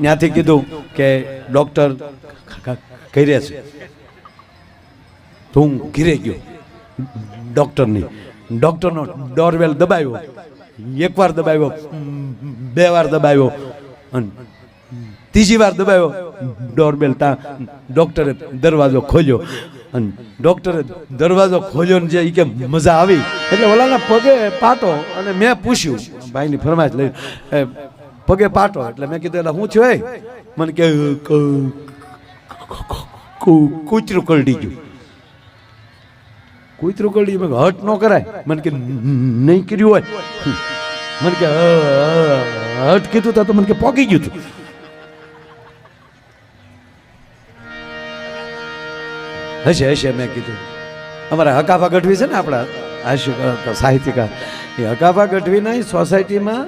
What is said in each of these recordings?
ત્યાંથી કીધું કે ડૉક્ટર ઘરે છે. તો હું ઘરે ગયો ડૉક્ટરનો ડોરવેલ દબાવ્યો, એકવાર દબાવ્યો, બે વાર દબાવ્યો અને ત્રીજી વાર દબાવ્યો ડોરબેલ. ત્યાં ડૉક્ટરે દરવાજો ખોલ્યો અને ડૉક્ટરે દરવાજો ખોલ્યો ને જે એ કે મજા આવી એટલે ઓલાના પગે પાટો. અને મેં પૂછ્યું, ભાઈની ફરમાઈશ લઈ પગે પાટો એટલે મેં કીધું એટલે હું થયું? મને કે કૂતરું કરડી ગયું. કૂતરું કરડી મેં હટ ન કરાય. મને કે નહીં કર્યું હોય. મને કે હટ કીધું તો મને કે પોગી ગયું હતું. હશે મેં કીધું અમારા હકાભા ગઢવી છે ને આપણા સાહિત્યકાર, એ હકાભા ગઢવીના સોસાયટીમાં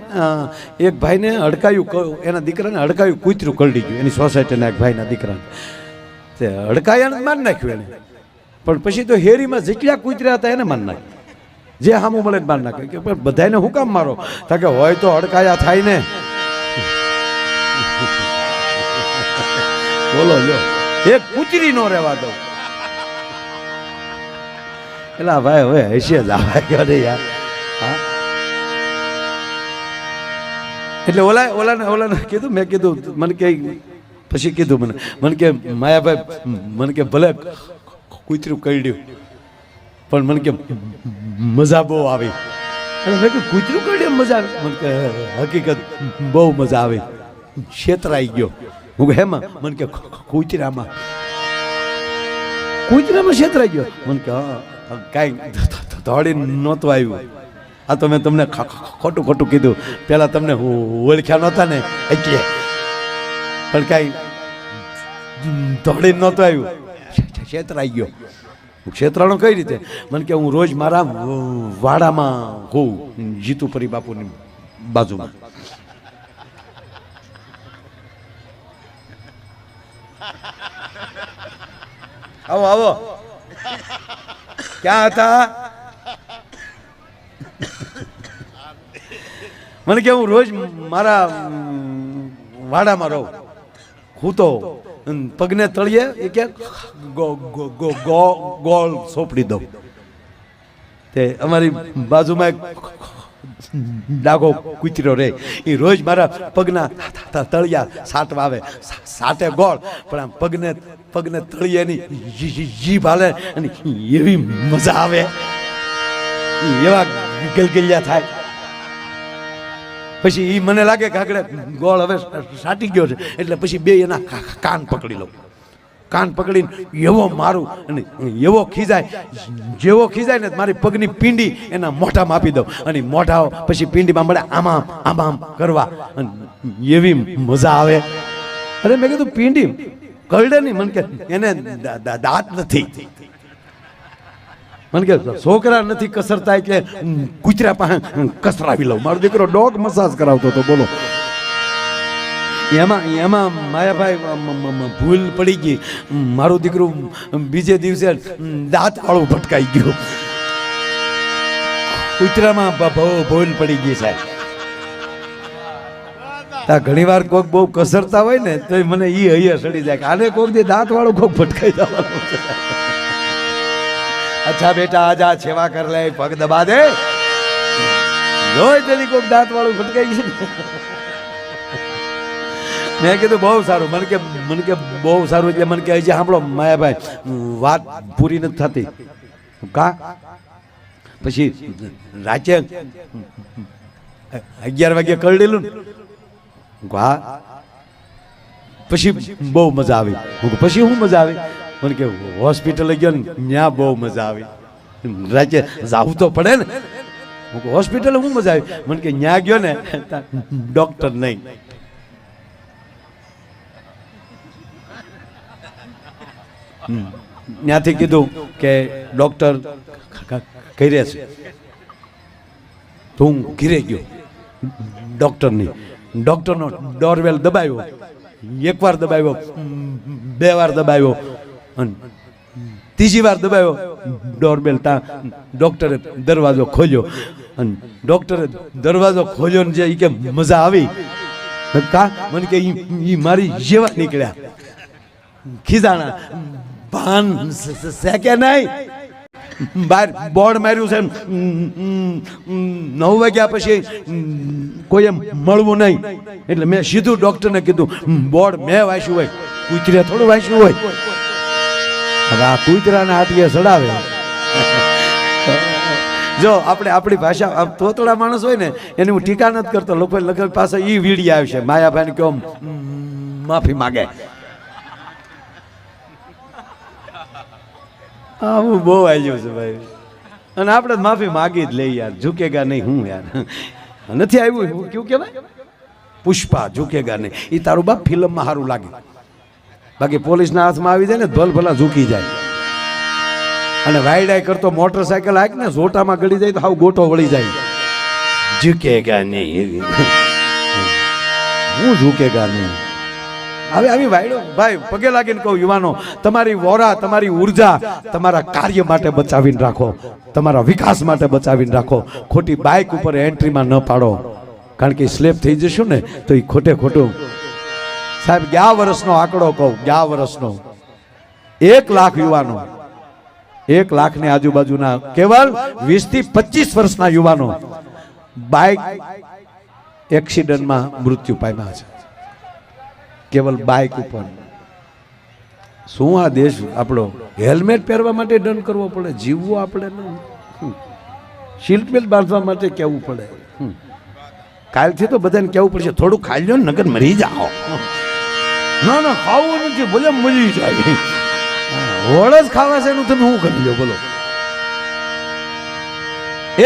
એક ભાઈને હડકાયું, એના દીકરાને હડકાયું, કૂતરું કરડી ગયું એની સોસાયટીના એક ભાઈના દીકરાને. તે હડકાયાને મારી નાખ્યું એને. પણ પછી તો હેરીમાં જેટલા કૂતરા હતા એને મારી નાખ્યું. જે સામું મળે મારી નાખ્યું. કે પણ બધાને હું કામ મારો? કારણ કે હોય તો હડકાયા થાય ને. બોલો લ્યો, એક કૂતરી નો રહેવા દો. એલા ભાઈ હવે હશે જ આવા ગયો ને યાર. હા એટલે ઓલાને કીધું, મેં કીધું મને કે પછી કીધું મને કે માયાભાઈ મને કે ભલે કૂતરું કરડ્યું પણ મને કે મજા બહુ આવી. અને મેં કીધું કૂતરું કરડ્યું મજા આવી? મને કે હકીકત બહુ મજા આવી. છેતરાઈ ગયો. હું કે હેમાં? મને કે કૂતરામાં છેતરાઈ ગયો. મને કે હા કાંઈ દોડી નહોતું આવ્યું. આ તો મેં તમને ખોટું કીધું. પહેલાં તમને ઓળખ્યા નહોતા ને એટલે. પણ કાંઈ દોડી નહોતું આવ્યું, છેતરાઈ ગયો. છેતરાણો કઈ રીતે? મને કે હું રોજ મારા વાડામાં હોઉં, જીતુપરી બાપુની બાજુમાં. આવો ક્યાં હતા? મને કે હું રોજ મારા વાડામાં રહું, હું તો પગને તળિયે એ કે ગોળ સોંપડી દઉં. તે અમારી બાજુમાં એક ડાઘો કૂતરો રહે, એ રોજ મારા પગના તળિયા સાટવા આવે. સાટે ગોળ પણ આમ પગને તળિયાની જીભ હાલે અને એવી મજા આવે, એવા ગલગલિયા થાય. પછી એ મને લાગે કે આગળ ગોળ હવે સાટી ગયો છે એટલે પછી બે એના કાન પકડી લઉં. કાન પકડીને એવો મારું અને એવો ખીજાય, જેવો ખીજાય ને મારી પગની પીંડી એના મોઢામાં આપી દઉં અને મોઢા પછી પીંડીમાં મળે આમ કરવા અને એવી મજા આવે. અરે મેં કીધું પીંડી કરડે નહીં? મને કે એને દાંત નથી. મને કે છોકરા નથી કસરતા એટલે કૂતરા પાસે કસરાવી લઉં. મારો દીકરો ડોગ મસાજ કરાવતો હતો. બોલો એમાં માયાભાઈ ભૂલ પડી ગઈ. મારું દીકરું બીજે દિવસે દાંત વાળું ભટકાઈ ગયું. કૂતરામાં ભૂલ પડી ગઈ સાહેબ. ઘણી વાર કોઈક બહુ કસરતા હોય ને તો મને ઈ હૈયા સડી જાય કે આને કોઈક દે દાંત વાળું કોઈક ભટકાઈ જવાનું. અચ્છા બેટા આજા સેવા કર લે, પગ દબા દે. જોઈ તેની કોઈક દાંત વાળું ભટકાઈ ગયું. મેં કીધું બહુ સારું. મને કે બહુ સારું એટલે મને કે હજી સાંભળો માયાભાઈ, વાત પૂરી નથી થતી. કા પછી રાતે 11 વાગે કરડેલું ને. હા પછી બહુ મજા આવી. પછી શું મજા આવી? મને કે હોસ્પિટલે ગયો ને ત્યાં બહુ મજા આવી. રાતે જાવું તો પડે ને. હોસ્પિટલે શું મજા આવી? મને કે ત્યાં ગયો ને ડોક્ટર નહીં. ત્યાંથી કીધું કે ડૉક્ટર ઘરે છે. તો હું ઘરે ગયો ડૉક્ટરનો ડોરવેલ દબાવ્યો, એકવાર દબાવ્યો, બે વાર દબાવ્યો અને ત્રીજી વાર દબાવ્યો ડોરબેલ. ત્યાં ડૉક્ટરે દરવાજો ખોલ્યો અને ડૉક્ટરે દરવાજો ખોલ્યો ને જે કે મજા આવી કા મને કે ઈ મારી જેવા નીકળ્યા ખીજાણા ભાન છે કે નહીં બાર બોર્ડ માર્યું છે 9 વાગ્યા પછી કોઈ મળવું નહીં એટલે મેં સીધું ડોક્ટરને કીધું બોર્ડ મેં વાંચ્યું હોય કૂતરે થોડું વાંચ્યું હોય હવે આ કૂતરાને આટીએ ચડાવે જો આપણે આપણી ભાષા તોતડા માણસ હોય ને એની હું ટીકા નથી કરતો લોકો લગભગ પાસે ઈ વીડી આવશે માયાભાઈને કહો માફી માગે હું બહુ આવ્યું છે ભાઈ અને આપણે માફી માગી જ લઈ યાર ઝૂકેગા નહીં હું યાર નથી આવ્યું કેવું કહેવાય પુષ્પા ઝૂકેગા નહીં એ તારું બાપ ફિલ્મમાં સારું લાગે બાકી પોલીસના હાથમાં આવી જાય ને ભલ ભલા ઝૂકી જાય અને વાઈડાઈ કરતો મોટરસાયકલ હાક ને ઝોટામાં ગળી જાય તો હાવ ગોટો વળી જાય ઝૂકેગા નહીં હું ઝૂકેગા નહીં હવે આવી વાયડો ભાઈ પગે લાગીને કહું યુવાનો તમારી વોરા તમારી ઉર્જા તમારા કાર્ય માટે બચાવીને રાખો તમારા વિકાસ માટે બચાવીને રાખો ખોટી બાઇક ઉપર એન્ટ્રીમાં ન પાડો કારણ કે સ્લેપ થઈ જશું ને તો એ ખોટે ખોટું સાહેબ 11 વર્ષનો આંકડો કહું 11 વર્ષનો 1 લાખ યુવાનો 1 લાખની આજુબાજુના કેવલ 20 થી 25 વર્ષના યુવાનો બાઇક એક્સિડન્ટમાં મૃત્યુ પામ્યા છે કેવલ બાઇક ઉપર શું આ દેશ આપણો હેલ્મેટ પહેરવા માટે દંડ કરવો પડે જીવવું આપણે સીટ બેલ્ટ બાંધવા માટે કહેવું પડે કાલથી તો બધાને કહેવું પડશે થોડું ખાઈ લો નગર મરી જાઓ ના ના ખાવું નથી ભલે મરી જાય હોળ જ ખાવા છે એનું તમે શું કરી લો બોલો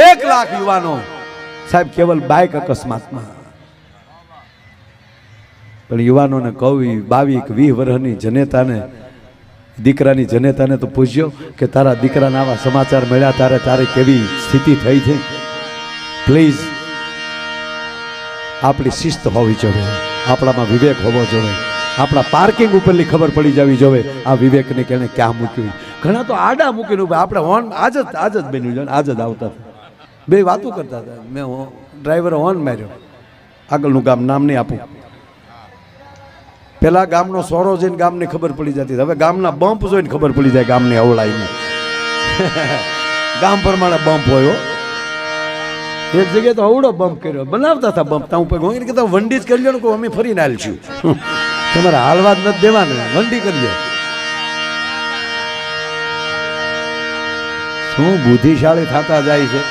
1 લાખ યુવાનો સાહેબ કેવલ બાઇક અકસ્માતમાં પણ યુવાનોને કહું 22-20 વર્ષની જનેતાને દીકરાની જનેતાને તો પૂછ્યો કે તારા દીકરાના આવા સમાચાર મળ્યા તારે કેવી સ્થિતિ થઈ છે પ્લીઝ આપણી શિસ્ત હોવી જોઈએ આપણામાં વિવેક હોવો જોઈએ આપણા પાર્કિંગ ઉપરની ખબર પડી જવી જોઈએ આ વિવેકને કેને ક્યાં મૂક્યું ઘણા તો આડા મૂકીને આપણે હોર્ન આજ જ બન્યું છે આજ જ આવતા બે વાતો કરતા હતા મેં ડ્રાઈવરે હોર્ન માર્યો આગળનું ગામ નામ નહીં આપું પેલા ગામનો સોરો જોઈને ગામને ખબર પડી જતી હવે ગામના બમ્પ જોઈને ખબર પડી જાય ગામની અવળાઈને ગામ પ્રમાણે બમ્પ હોય એક જગ્યાએ તો અવળો બમ્પ કર્યો બનાવતા હતા બમ્પ ત્યાં ઉપર હું કહેતા વંડી જ કરી લો ને અમે ફરીને હાલશું તમારે હાલવા જ નથી દેવાને વંડી કરીએ શું બુદ્ધિશાળી થતા જાય છે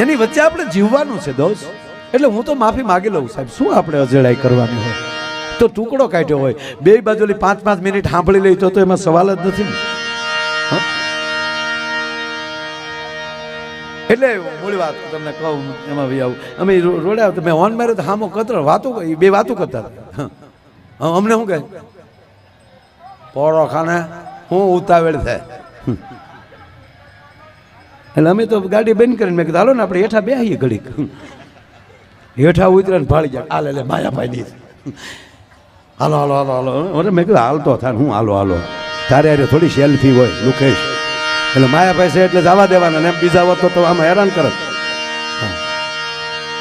એની વચ્ચે આપણે જીવવાનું છે દોસ્ત એટલે હું તો માફી માગી લઉં સાહેબ શું આપણે અજેડાઈ કરવાની હોય તો ટુકડો કાઢ્યો હોય બે બાજુની 5-5 મિનિટ સાંભળી લઈ તો એમાં સવાલ જ નથી એટલે મૂળ વાત તમને કહું એમાં ભાઈ આવું અમે રોડે આવતા મેં હોર્ન માર્યો તો હામો કતરો વાતો બે વાતો કરતા હતા અમને શું કહે પોળો ખાને હું ઉતાવળ થાય એટલે અમે તો ગાડી બંધ કરીને મેં કીધું હાલો ને આપણે હેઠા બેહીએ ઘડીક હેઠા ઉતરે ને ભાળી જાય હાલે માયાભાઈ ની હાલો હાલો હાલો હાલો અરે મેં કીધું હાલતો થાય હું હાલો હાલો તારે અરે થોડી સેલ્ફી હોય લુકેશ એટલે માયાભાઈ છે એટલે જવા દેવાના ને બીજા હોત તો આમાં હેરાન કરત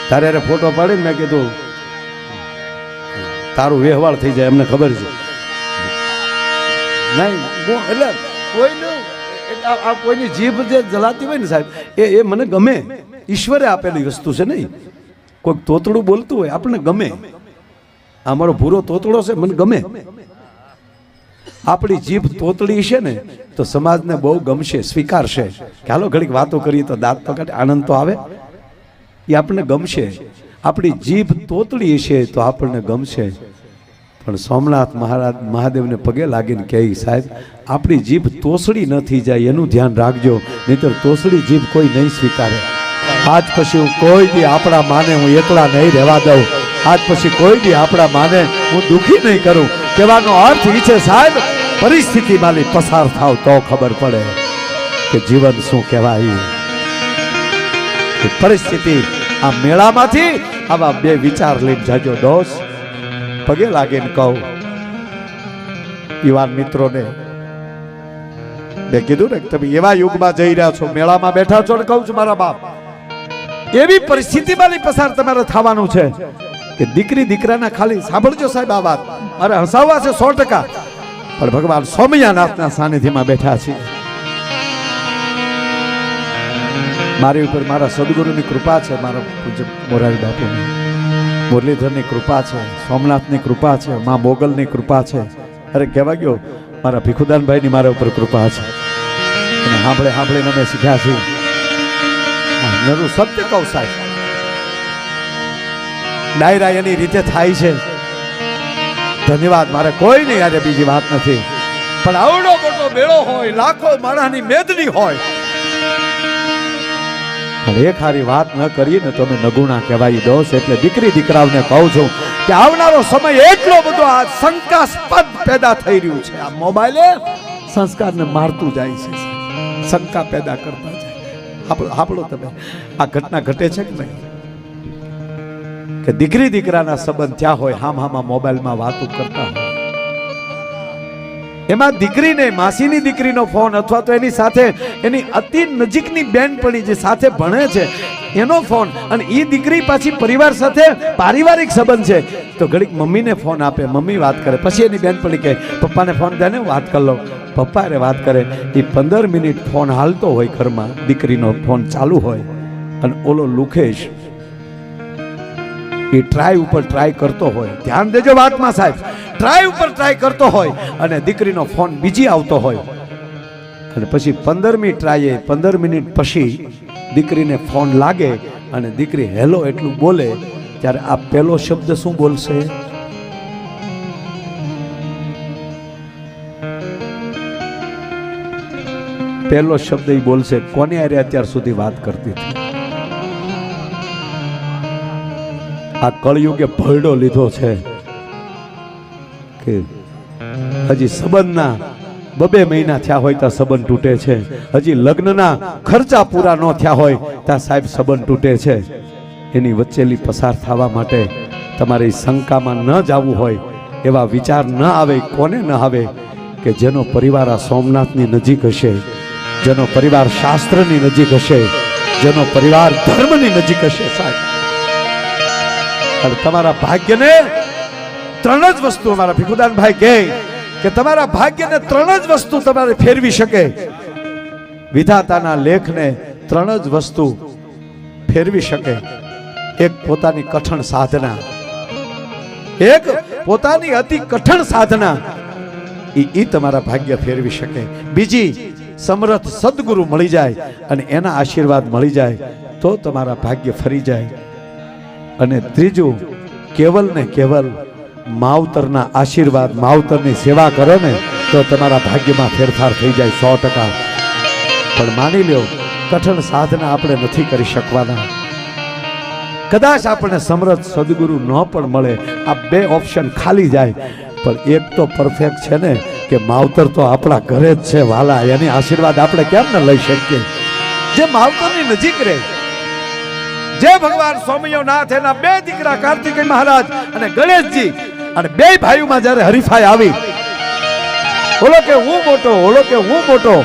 તારે અરે ફોટો પાડીને મેં કીધું તારું વ્યવહાર થઈ જાય એમને ખબર છે નહીં એટલે કોઈનું આ કોઈની જીભ જે જલાતી હોય ને સાહેબ એ મને ગમે ઈશ્વરે આપેલી વસ્તુ છે નહીં કોઈક તોતડું બોલતું હોય આપણને ગમે આ મારો ભૂરો તોતડો છે મને ગમે આપણી જીભ તોતડી છે ને તો સમાજને બહુ ગમશે સ્વીકારશે કે હાલો ઘડીક વાતો કરીએ તો દાંત પકડે આનંદ તો આવે એ આપણને ગમશે આપણી જીભ તોતડી છે તો આપણને ગમશે પણ સોમનાથ મહાદેવને પગે લાગીને કહે સાહેબ આપણી જીભ તોસડી ન થઈ જાય એનું ધ્યાન રાખજો નહીતર તોસડી જીભ કોઈ નહીં સ્વીકારે આજ પછી હું કોઈ દી આપણા માને હું એકલા નહીં રહેવા દઉં આજ પછી કોઈ દી આપણા માને હું દુઃખી નહીં કરું કહેવાનો અર્થ એ છે સાહેબ પરિસ્થિતિમાં પસાર થાવ તો ખબર પડે કે જીવન શું કહેવાય કે પરિસ્થિતિ આ મેળામાંથી આવા બે વિચાર લઈને જાજો દોસ્ત પગે લાગીને કહું યુવાન મિત્રોને મેં કીધું ને તમે એવા યુગમાં જઈ રહ્યા છો મેળામાં બેઠા છો ને કહું છું મારા બાપ એવી પરિસ્થિતિમાંથી પસાર તમારે થવાનું છે કે દીકરી દીકરાના ખાલી સાંભળજો સાહેબ આ વાત મારે હસાવવા છે 100%, પણ ભગવાન સોમયાનાથના સાનિધ્યમાં બેઠા છે. મારી ઉપર મારા સદગુરુની કૃપા છે, મારા પૂજ્ય મોરારી બાપુની, મુરલીધરની કૃપા છે, સોમનાથની કૃપા છે, મા મોગલની કૃપા છે. અરે કહેવા ગયો મારા ભીખુદાનભાઈની મારા ઉપર કૃપા છે. અને સાંભળીને અમે શીખ્યા છીએ. નરું સત્ય કહું સાહેબ, ડાયરા એની રીતે થાય છે. ધન્યવાદ, મારે કોઈ નહીં યાર બીજી વાત નથી, પણ આવડો મોટો મેળો હોય, લાખો માણસની મેદની હોય, પણ એક હારી વાત ન કરીએ ને તો અમે નગુણા કહેવાય દોષ. એટલે દીકરી દીકરાઓને કહું છું કે આવનારો સમય એટલો બધો આ શંકાસ્પદ પેદા થઈ રહ્યું છે. આ મોબાઈલે સંસ્કારને મારતું જાય છે, શંકા પેદા કરતા જાય. આપણો તમે આ ઘટના ઘટે છે કે નહીં કે દીકરી દીકરાના સંબંધ ત્યાં હોય, હામાં મોબાઈલમાં વાતો કરતા હોય, એમાં દીકરીને માસીની દીકરીનો ફોન અથવા તો એની સાથે એની અતિ નજીકની બેનપણી જે સાથે ભણે છે એનો ફોન, અને એ દીકરી પાછી પરિવાર સાથે પારિવારિક સંબંધ છે તો ઘડીક મમ્મીને ફોન આપે, મમ્મી વાત કરે, પછી એની બેનપણી કહે પપ્પાને ફોન દે ને વાત કરી લો. પપ્પા અરે વાત કરે, એ 15 મિનિટ ફોન હાલતો હોય ઘરમાં, દીકરીનો ફોન ચાલુ હોય, અને ઓલો લુખેશ એ ટ્રાય ઉપર ટ્રાય કરતો હોય. ધ્યાન દેજો વાતમાં સાહેબ, ટ્રાય ઉપર ટ્રાય કરતો હોય અને દીકરીનો ફોન બીજી આવતો હોય, અને પછી 15મી ટ્રાયે 15 મિનિટ પછી દીકરીને ફોન લાગે અને દીકરી હેલો એટલું બોલે, ત્યારે આ પહેલો શબ્દ શું બોલશે? પહેલો શબ્દ એ બોલશે કોની હારે અત્યાર સુધી વાત કરતી હતી. આ કળયુગે ભરડો લીધો છે કે હજી સંબંધના 2 મહિના થયા હોય ત્યાં સંબંધ તૂટે છે, હજી લગ્નના ખર્ચા પૂરા ન થયા હોય ત્યાં સાહેબ સંબંધ તૂટે છે. એની વચ્ચેલી પસાર થવા માટે તમારી શંકામાં ન જવું હોય, એવા વિચાર ન આવે. કોને ન આવે કે જેનો પરિવાર આ સોમનાથની નજીક હશે, જેનો પરિવાર શાસ્ત્રની નજીક હશે, જેનો પરિવાર ધર્મની નજીક હશે સાહેબ. અને તમારા ભાગ્યને 3 જ વસ્તુ, અમારા ભીખુદાનભાઈ કહે કે તમારા ભાગ્યને 3 જ વસ્તુ તમારે ફેરવી શકે. વિધાતાના લેખને 3 જ વસ્તુ ફેરવી શકે. એક પોતાની કઠણ સાધના, એક પોતાની અતિ કઠણ સાધના, એ તમારા ભાગ્ય ફેરવી શકે. બીજી સમર્થ સદગુરુ મળી જાય અને એના આશીર્વાદ મળી જાય તો તમારા ભાગ્ય ફરી જાય. અને ત્રીજું કેવલ ને કેવલ માવતરના આશીર્વાદ, માવતરની સેવા કરો ને તો તમારા ભાગ્યમાં ફેરફાર થઈ જાય 100%. પણ માની લ્યો કઠણ સાધના આપણે નથી કરી શકવાના. કદાચ આપણે સમર્થ સદગુરુ ન પણ મળે, આ 2 ઓપ્શન ખાલી જાય, પણ એક તો પરફેક્ટ છે ને કે માવતર તો આપણા ઘરે જ છે વાલા, એની આશીર્વાદ આપણે કેમ ન લઈ શકીએ? જે માવતરની નજીક રહે, જે ભગવાન સોમયાનાથ એના 2 દીકરા કાર્તિકેય મહારાજ અને ગણેશજી, અને 2 ભાઈઓમાં જ્યારે હરીફાઈ આવી, ઓલો કે હું મોટો, ઓલો કે હું મોટો,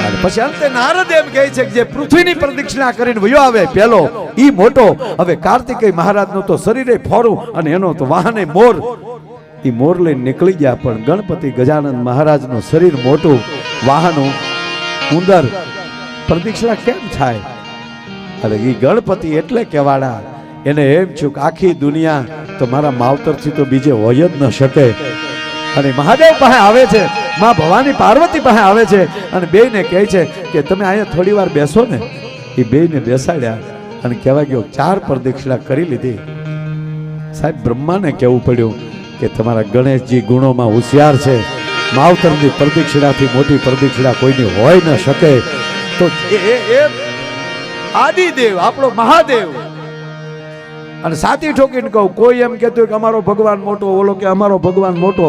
અને પછી અંતે નારદ એમ કહે છે કે જે પૃથ્વીની પ્રદક્ષિણા કરીને વયો આવે પેલો ઈ મોટો. હવે કાર્તિકેય મહારાજનું તો શરીરે ફોરું અને એનો તો વાહને મોર, ઈ મોર લઈને નીકળી ગયા, પણ ગણપતિ ગજાનંદ મહારાજનું શરીર મોટું, વાહનું ઉંદર, પ્રદક્ષિણા કેમ થાય? અરે ઈ ગણપતિ એટલે કેવાડા, એને એમ થયું કે આખી દુનિયા તો મારા માવતરથી તો બીજે હોય જ ન શકે. અને મહાદેવ પાસે આવે છે, માં ભવાની પાર્વતી પાસે આવે છે અને બેયને કહે છે કે તમે અહીંયા થોડી વાર બેસો ને. એ બેયને બેસાડ્યા અને કહેવા ગયો 4 પ્રદક્ષિણા કરી લીધી. સાહેબ બ્રહ્માને કહેવું પડ્યું કે તમારા ગણેશજી ગુણોમાં હોશિયાર છે, માવતરની પ્રદક્ષિણાથી મોટી પ્રદક્ષિણા કોઈની હોય ન શકે. તો એ આદિદેવ આપણો મહાદેવ. અને સાથી ઠોકીને કહું, કોઈ એમ કહેતું કે અમારો ભગવાન મોટો, ઓલો કે અમારો ભગવાન મોટો,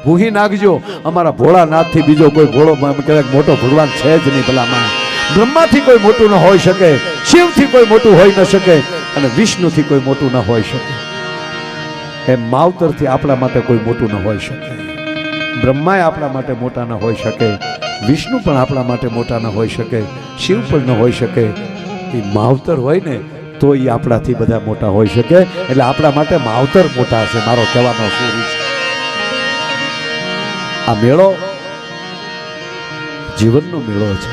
ભૂહી નાખજો, અમારા ભોળાનાથથી બીજો કોઈ ભોળો કદાચ મોટો ભગવાન છે જ નહીં. ભલામાં બ્રહ્માથી કોઈ મોટું ન હોઈ શકે, શિવથી કોઈ મોટું હોઈ ન શકે, અને વિષ્ણુથી કોઈ મોટું ન હોઈ શકે. એમ માવતરથી આપણા માટે કોઈ મોટું ન હોઈ શકે. બ્રહ્માએ આપણા માટે મોટા ન હોઈ શકે, વિષ્ણુ પણ આપણા માટે મોટા ન હોઈ શકે, શિવ પણ ન હોઈ શકે. એ માવતર હોય ને તો એ આપણાથી બધા મોટા હોઈ શકે. એટલે આપણા માટે માવતર મોટા છે. મારો કહેવાનો શું છે, આ મેળો જીવનનો મેળો છે,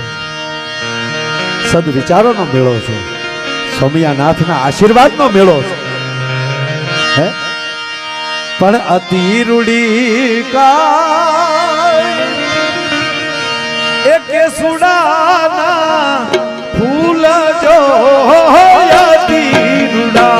સદવિચારોનો મેળો છે, સ્વામિનાથના આશીર્વાદનો મેળો છે. હે પણ અતિ રૂડી કાય એક સુડાના ફૂલ જો અતિ રૂડા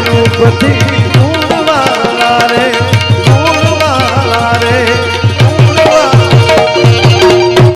રૂપથી